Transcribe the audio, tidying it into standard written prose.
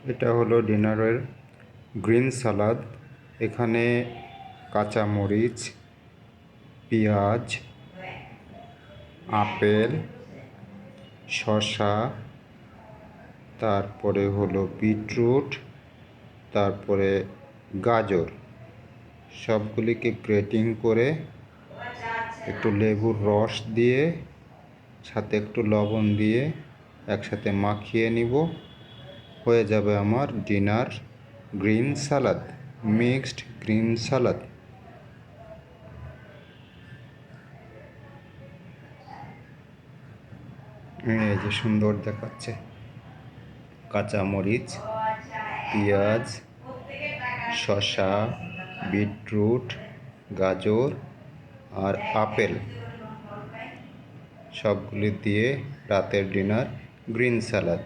এটা হলো ডিনারের গ্রিন সালাদ। এখানে কাঁচা মরিচ, পেঁয়াজ, আপেল, শসা, তারপরে হলো বিটরুট, তারপরে গাজর, সবগুলিকে গ্রেটিং করে একটু লেবুর রস দিয়ে সাথে একটু লবণ দিয়ে একসাথে মাখিয়ে নিব। হয়ে যাবে আমার ডিনার গ্রিন সালাদ, মিক্সড গ্রিন সালাদ। এই যে সুন্দর দেখাচ্ছে, কাঁচা মরিচ, পেঁয়াজ, শসা, বিটরুট, গাজর আর আপেল সবগুলি দিয়ে রাতের ডিনার গ্রিন সালাদ।